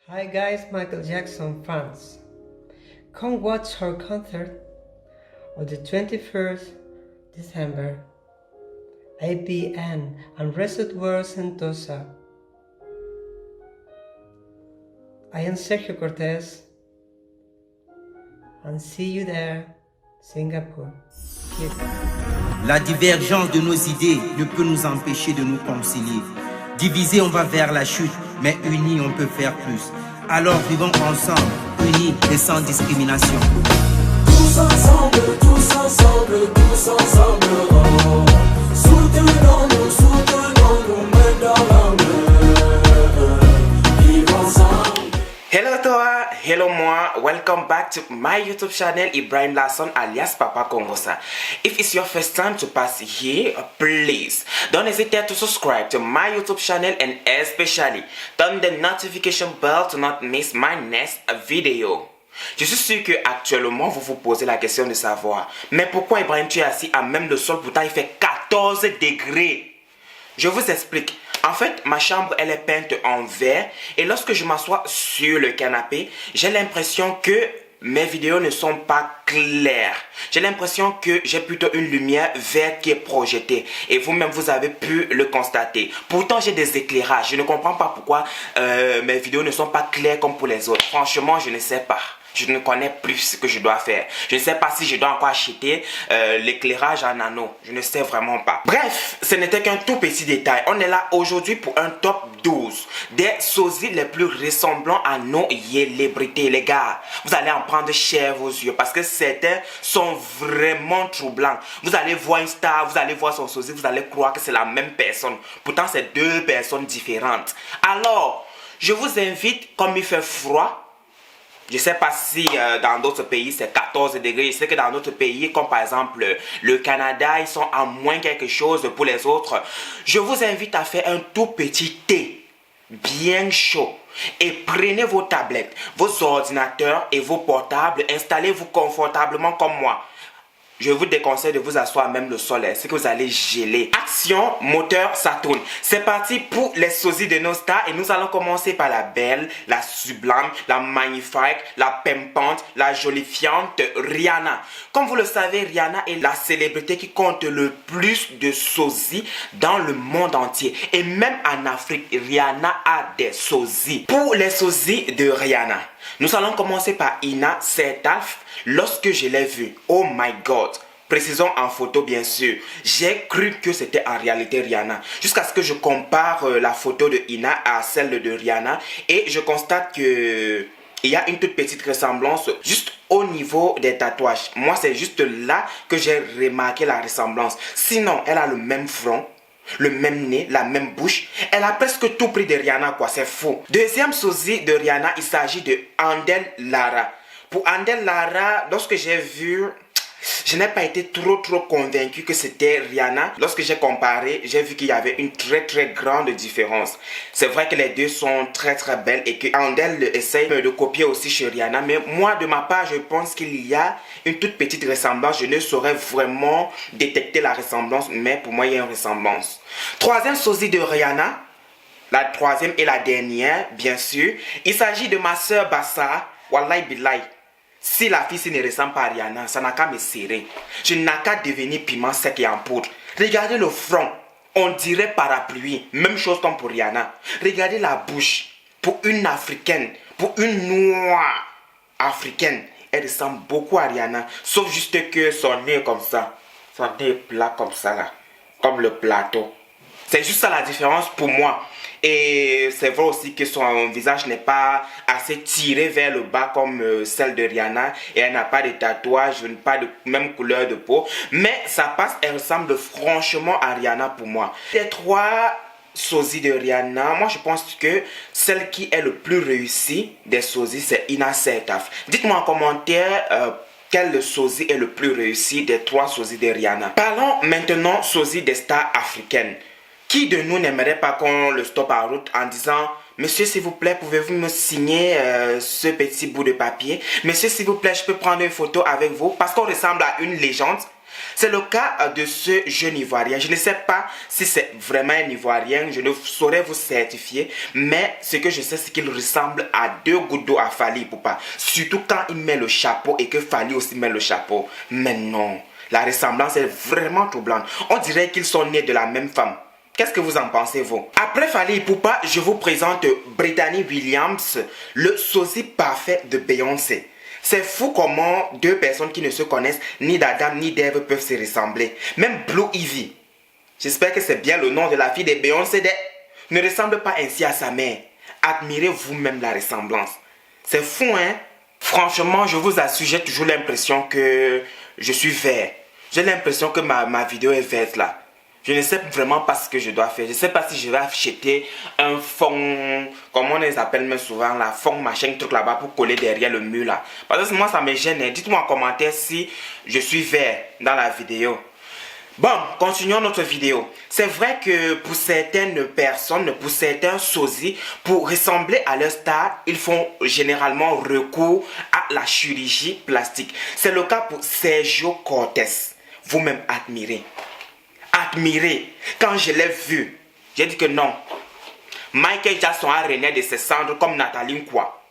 Hi guys, Michael Jackson fans. Come watch our concert on the 21st December, 8 p.m. and Resort World Sentosa. I am Sergio Cortez and see you there, Singapore. La divergence de nos idées ne peut nous empêcher de nous concilier. Divisés, on va vers la chute, mais unis, on peut faire plus. Alors vivons ensemble, unis et sans discrimination. Tous ensemble, tous ensemble, tous ensemble. Soutenons-nous, soutenons-nous, main dans la main. Vivons ensemble. Hello toi, hello moi, welcome back to my YouTube channel Ibrahim Lasson alias Papa Kongosa. If it's your first time to pass here, please don't hesitate to subscribe to my YouTube channel and especially turn the notification bell to not miss my next video. Je suis sûr que actuellement vous vous posez la question de savoir, mais pourquoi Ibrahim tu es assis à même le sol pourtant il fait 14 degrés? Je vous explique. En fait, ma chambre, elle est peinte en vert. Et lorsque je m'assois sur le canapé, j'ai l'impression que mes vidéos ne sont pas claires. J'ai l'impression que j'ai plutôt une lumière verte qui est projetée. Et vous-même, vous avez pu le constater. Pourtant, j'ai des éclairages. Je ne comprends pas pourquoi mes vidéos ne sont pas claires comme pour les autres. Franchement, je ne sais pas. Je ne connais plus ce que je dois faire. Je ne sais pas si je dois encore acheter l'éclairage en anneau. Je ne sais vraiment pas. Bref, ce n'était qu'un tout petit détail. On est là aujourd'hui pour un top 12 des sosies les plus ressemblants à nos célébrités. Les gars, vous allez en prendre cher vos yeux parce que certains sont vraiment troublants. Vous allez voir une star, vous allez voir son sosie, vous allez croire que c'est la même personne. Pourtant, c'est deux personnes différentes. Alors, je vous invite, comme il fait froid, je ne sais pas si dans d'autres pays c'est 14 degrés. Je sais que dans d'autres pays, comme par exemple le Canada, ils sont à moins quelque chose pour les autres. Je vous invite à faire un tout petit thé bien chaud. Et prenez vos tablettes, vos ordinateurs et vos portables. Installez-vous confortablement comme moi. Je vous déconseille de vous asseoir même le soleil, c'est que vous allez geler. Action, moteur, ça tourne. C'est parti pour les sosies de nos stars et nous allons commencer par la belle, la sublime, la magnifique, la pimpante, la jolifiante Rihanna. Comme vous le savez, Rihanna est la célébrité qui compte le plus de sosies dans le monde entier. Et même en Afrique, Rihanna a des sosies. Pour les sosies de Rihanna, nous allons commencer par Ina Sertaf. Lorsque je l'ai vue, oh my god, précisons en photo bien sûr, j'ai cru que c'était en réalité Rihanna. Jusqu'à ce que je compare la photo de Ina à celle de Rihanna et je constate que il y a une toute petite ressemblance juste au niveau des tatouages. Moi, c'est juste là que j'ai remarqué la ressemblance. Sinon, elle a le même front, le même nez, la même bouche. Elle a presque tout pris de Rihanna, quoi. C'est fou. Deuxième sosie de Rihanna, il s'agit de Andel Lara. Pour Andel Lara, lorsque j'ai vu, je n'ai pas été trop convaincu que c'était Rihanna. Lorsque j'ai comparé, j'ai vu qu'il y avait une très grande différence. C'est vrai que les deux sont très belles et que Andel essaye de copier aussi chez Rihanna. Mais moi, de ma part, je pense qu'il y a une toute petite ressemblance. Je ne saurais vraiment détecter la ressemblance, mais pour moi, il y a une ressemblance. Troisième sosie de Rihanna, la troisième et la dernière, bien sûr. Il s'agit de ma soeur Bassa. Wallahi billahi. Si la fille ne ressemble pas à Rihanna, ça n'a qu'à me serrer. Je n'ai qu'à devenir piment sec et en poudre. Regardez le front, on dirait parapluie. Même chose comme pour Rihanna. Regardez la bouche. Pour une africaine, pour une noire africaine, elle ressemble beaucoup à Rihanna. Sauf juste que son nez est comme ça. Son nez est plat comme ça là. Comme le plateau. C'est juste ça la différence pour moi. Et c'est vrai aussi que son visage n'est pas assez tiré vers le bas comme celle de Rihanna. Et elle n'a pas de tatouage, pas de même couleur de peau. Mais ça passe, elle ressemble franchement à Rihanna pour moi. Les trois sosies de Rihanna, moi je pense que celle qui est le plus réussie des sosies, c'est Ina Sertaf. Dites-moi en commentaire quel sosie est le plus réussi des trois sosies de Rihanna. Parlons maintenant sosie des stars africaines. Qui de nous n'aimerait pas qu'on le stoppe en route en disant « Monsieur, s'il vous plaît, pouvez-vous me signer ce petit bout de papier? Monsieur, s'il vous plaît, je peux prendre une photo avec vous? » Parce qu'on ressemble à une légende. C'est le cas de ce jeune Ivoirien. Je ne sais pas si c'est vraiment un Ivoirien, je ne saurais vous certifier, mais ce que je sais, c'est qu'il ressemble à 2 gouttes d'eau à Fally Ipupa. Surtout quand il met le chapeau et que Fally aussi met le chapeau. Mais non, la ressemblance est vraiment troublante. On dirait qu'ils sont nés de la même femme. Qu'est-ce que vous en pensez, vous? Après Fally Ipupa, je vous présente Brittany Williams, le sosie parfait de Beyoncé. C'est fou comment 2 personnes qui ne se connaissent ni d'Adam ni d'Ève peuvent se ressembler. Même Blue Ivy, j'espère que c'est bien le nom de la fille de Beyoncé, ne ressemble pas ainsi à sa mère. Admirez vous-même la ressemblance. C'est fou, hein? Franchement, je vous assure, j'ai toujours l'impression que je suis vert. J'ai l'impression que ma vidéo est verte là. Je ne sais vraiment pas ce que je dois faire. Je ne sais pas si je vais acheter un fond, comme on les appelle même souvent, là, fond machin, truc là-bas pour coller derrière le mur là. Parce que moi ça me gêne. Dites-moi en commentaire si je suis vert dans la vidéo. Bon, continuons notre vidéo. C'est vrai que pour certaines personnes, pour certains sosies, pour ressembler à leur star, ils font généralement recours à la chirurgie plastique. C'est le cas pour Sergio Cortés. Vous-même admirez. Quand je l'ai vu, j'ai dit que non. Michael Jackson a rené de ses cendres comme Nathalie quoi.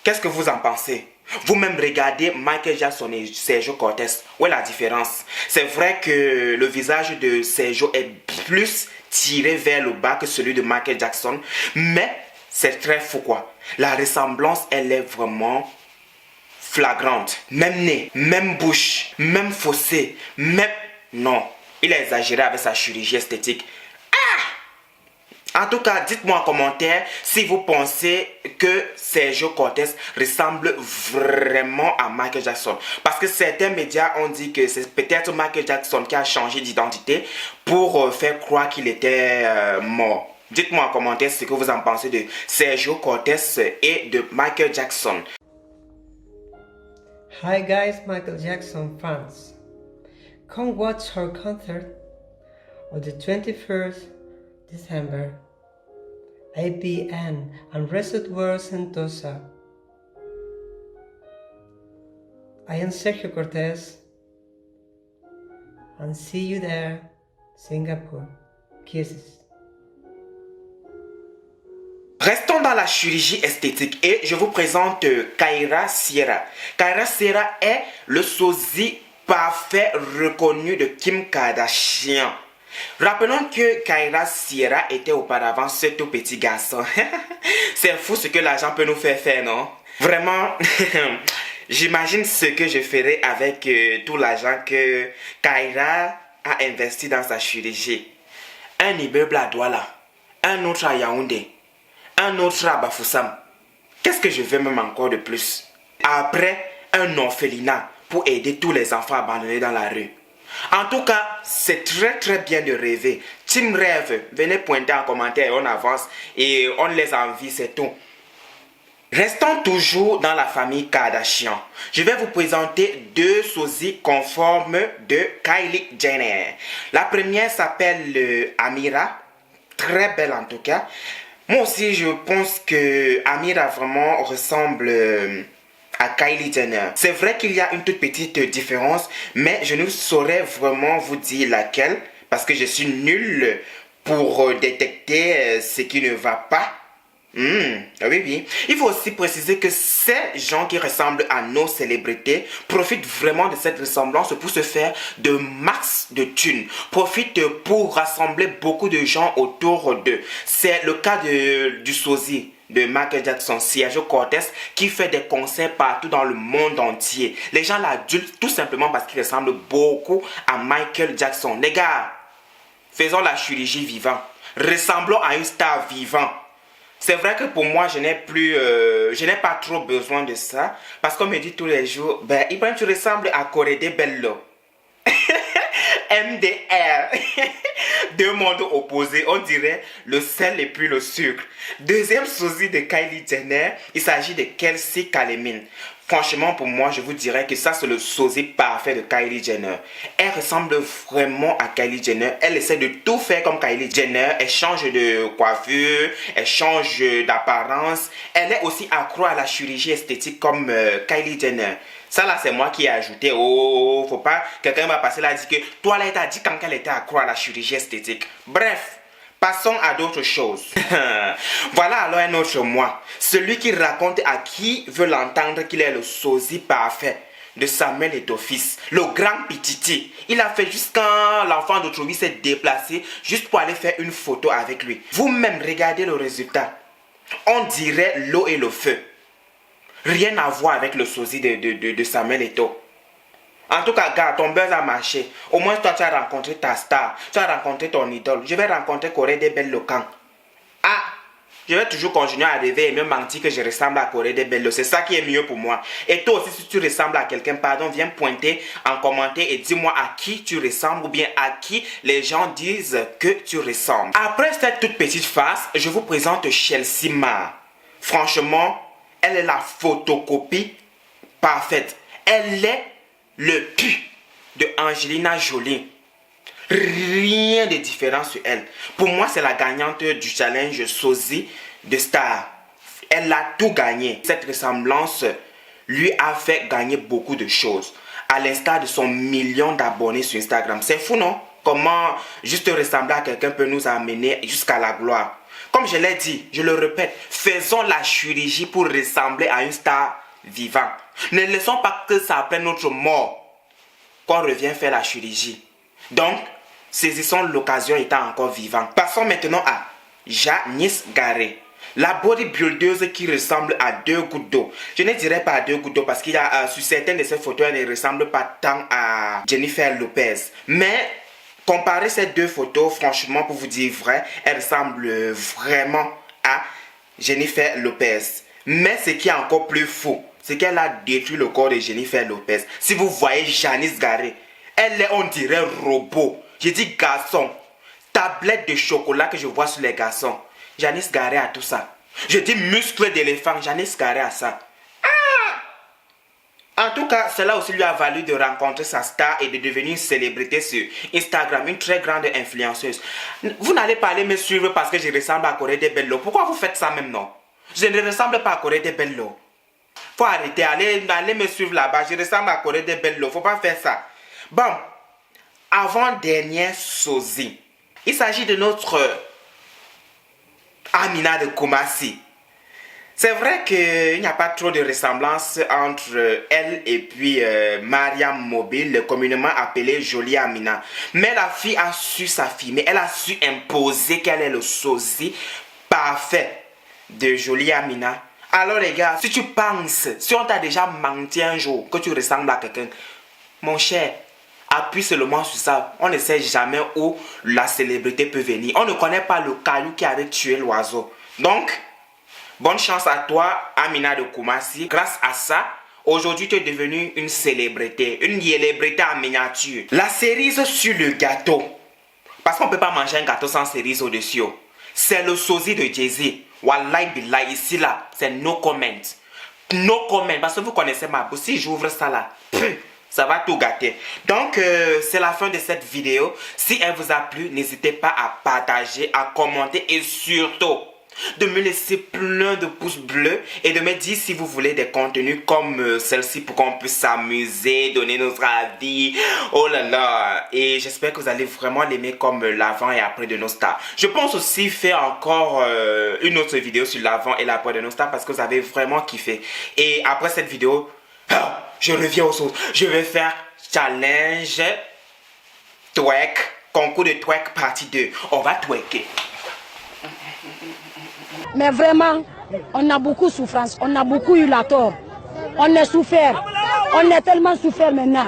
Qu'est-ce que vous en pensez? Vous-même regardez Michael Jackson et Sergio Cortés. Où est la différence? C'est vrai que le visage de Sergio est plus tiré vers le bas que celui de Michael Jackson. Mais c'est très fou quoi. La ressemblance, elle est vraiment flagrante. Même nez, même bouche, même fossé, même... Non. Il a exagéré avec sa chirurgie esthétique. En tout cas, dites-moi en commentaire si vous pensez que Sergio Cortés ressemble vraiment à Michael Jackson. Parce que certains médias ont dit que c'est peut-être Michael Jackson qui a changé d'identité pour faire croire qu'il était mort. Dites-moi en commentaire ce que vous en pensez de Sergio Cortés et de Michael Jackson. Hi guys, Michael Jackson fans. Come watch her concert on the 21st December, 8 p.m. at Resort World Sentosa. I am Sergio Cortés and see you there, Singapore. Kisses. Restons dans la chirurgie esthétique et je vous présente Kyra Sierra. Kyra Sierra est le sosie parfait reconnu de Kim Kardashian. Rappelons que Kyra Sierra était auparavant ce tout petit garçon. C'est fou ce que l'argent peut nous faire, non? Vraiment, j'imagine ce que je ferai avec tout l'argent que Kyra a investi dans sa chirurgie. Un immeuble à Douala, un autre à Yaoundé, un autre à Bafoussam. Qu'est-ce que je veux même encore de plus? Après, un orphelinat pour aider tous les enfants abandonnés dans la rue. En tout cas, c'est très bien de rêver. Team Rêve, venez pointer en commentaire, on avance et on les envie, c'est tout. Restons toujours dans la famille Kardashian. Je vais vous présenter 2 sosies conformes de Kylie Jenner. La première s'appelle Amira, très belle en tout cas. Moi aussi, je pense que Amira vraiment ressemble à Kylie Jenner. C'est vrai qu'il y a une toute petite différence, mais je ne saurais vraiment vous dire laquelle, parce que je suis nul pour détecter ce qui ne va pas. Oui. Il faut aussi préciser que ces gens qui ressemblent à nos célébrités profitent vraiment de cette ressemblance pour se faire de max de thunes. Profitent pour rassembler beaucoup de gens autour d'eux. C'est le cas du sosie de Michael Jackson, Sergio Cortés, qui fait des concerts partout dans le monde entier. Les gens l'adultent tout simplement parce qu'il ressemble beaucoup à Michael Jackson. Les gars, faisons la chirurgie vivante. Ressemblons à une star vivante. C'est vrai que pour moi, je n'ai pas trop besoin de ça. Parce qu'on me dit tous les jours, ben, Ibrahim, tu ressembles à Corédé Bello. MDR. 2 mondes opposés, on dirait le sel et puis le sucre. Deuxième sosie de Kylie Jenner, il s'agit de Kelsey Kalemine. Franchement, pour moi, je vous dirais que ça, c'est le sosie parfait de Kylie Jenner. Elle ressemble vraiment à Kylie Jenner. Elle essaie de tout faire comme Kylie Jenner. Elle change de coiffure, elle change d'apparence. Elle est aussi accro à la chirurgie esthétique comme Kylie Jenner. Ça là, c'est moi qui ai ajouté. Oh, faut pas. Quelqu'un va passer là et dire que toi là, t'as dit quand elle était accro à la chirurgie esthétique. Bref. Passons à d'autres choses. Voilà alors un autre moi. Celui qui raconte à qui veut l'entendre qu'il est le sosie parfait de Samuel Eto'o-Fils, le grand Pititi. Il a fait juste quand l'enfant d'autrui s'est déplacé, juste pour aller faire une photo avec lui. Vous-même, regardez le résultat. On dirait l'eau et le feu. Rien à voir avec le sosie de Samuel Eto'o. En tout cas, gars, ton buzz a marché. Au moins, toi, tu as rencontré ta star. Tu as rencontré ton idole. Je vais rencontrer Corée des Belles Locan. Ah, je vais toujours continuer à rêver et me mentir que je ressemble à Corée des Belles. C'est ça qui est mieux pour moi. Et toi aussi, si tu ressembles à quelqu'un, pardon, viens pointer en commentaire et dis-moi à qui tu ressembles ou bien à qui les gens disent que tu ressembles. Après cette toute petite face, je vous présente Chelsea Ma. Franchement, elle est la photocopie parfaite. Elle est le pu de Angelina Jolie. Rien de différent sur elle. Pour moi, c'est la gagnante du challenge sosie de Star. Elle a tout gagné. Cette ressemblance lui a fait gagner beaucoup de choses. À l'instar de son million d'abonnés sur Instagram. C'est fou, non? Comment juste ressembler à quelqu'un peut nous amener jusqu'à la gloire. Comme je l'ai dit, je le répète, faisons la chirurgie pour ressembler à une star vivante. Ne laissons pas que ça après notre mort qu'on revienne faire la chirurgie. Donc, saisissons l'occasion étant encore vivant. Passons maintenant à Janice Garé, la bodybuildeuse qui ressemble à 2 gouttes d'eau. Je ne dirais pas à 2 gouttes d'eau parce qu'il y a sur certaines de ces photos, elle ne ressemble pas tant à Jennifer Lopez. Mais comparez ces deux photos, franchement, pour vous dire vrai, elle ressemble vraiment à Jennifer Lopez. Mais ce qui est encore plus fou, c'est qu'elle a détruit le corps de Jennifer Lopez. Si vous voyez Janice Garé, elle est, on dirait, robot. J'ai dit garçon. Tablette de chocolat que je vois sur les garçons. Janice Garé a tout ça. Je dis muscle d'éléphant. Janice Garé a ça. En tout cas, cela aussi lui a valu de rencontrer sa star et de devenir une célébrité sur Instagram, une très grande influenceuse. Vous n'allez pas aller me suivre parce que je ressemble à Corée des Belles. Pourquoi vous faites ça même, non? Je ne ressemble pas à Corée des Belles. Faut arrêter, allez me suivre là-bas. Je ressemble à Corée des Belles. Faut pas faire ça. Bon, avant-dernière sosie. Il s'agit de notre Amina de Koumassi. C'est vrai qu'il n'y a pas trop de ressemblance entre elle et puis Mariam Mobile, communément appelée Jolie Amina. Mais la fille a su s'affirmer, elle a su imposer qu'elle est le sosie parfait de Jolie Amina. Alors les gars, si tu penses, si on t'a déjà menti un jour que tu ressembles à quelqu'un, mon cher, appuie seulement sur ça. On ne sait jamais où la célébrité peut venir. On ne connaît pas le caillou qui avait tué l'oiseau. Donc, bonne chance à toi, Amina de Koumassi. Grâce à ça, aujourd'hui, tu es devenue une célébrité. Une célébrité en miniature. La cerise sur le gâteau. Parce qu'on ne peut pas manger un gâteau sans cerise au-dessus. C'est le sosie de Jay-Z. Wallahi billahi, ici là, c'est no comment. No comment. Parce que vous connaissez ma bouche. Si j'ouvre ça là, ça va tout gâter. Donc, c'est la fin de cette vidéo. Si elle vous a plu, n'hésitez pas à partager, à commenter et surtout de me laisser plein de pouces bleus et de me dire si vous voulez des contenus comme celle-ci pour qu'on puisse s'amuser, donner notre avis. Oh là là. Et j'espère que vous allez vraiment l'aimer comme l'avant et après de nos stars. Je pense aussi faire encore une autre vidéo sur l'avant et l'après de nos stars parce que vous avez vraiment kiffé. Et après cette vidéo, je reviens aux choses. Je vais faire challenge twerk, concours de twerk partie 2. On va twerker. Mais vraiment, on a beaucoup de souffrance, on a beaucoup eu la tort. On est souffert, on est tellement souffert maintenant.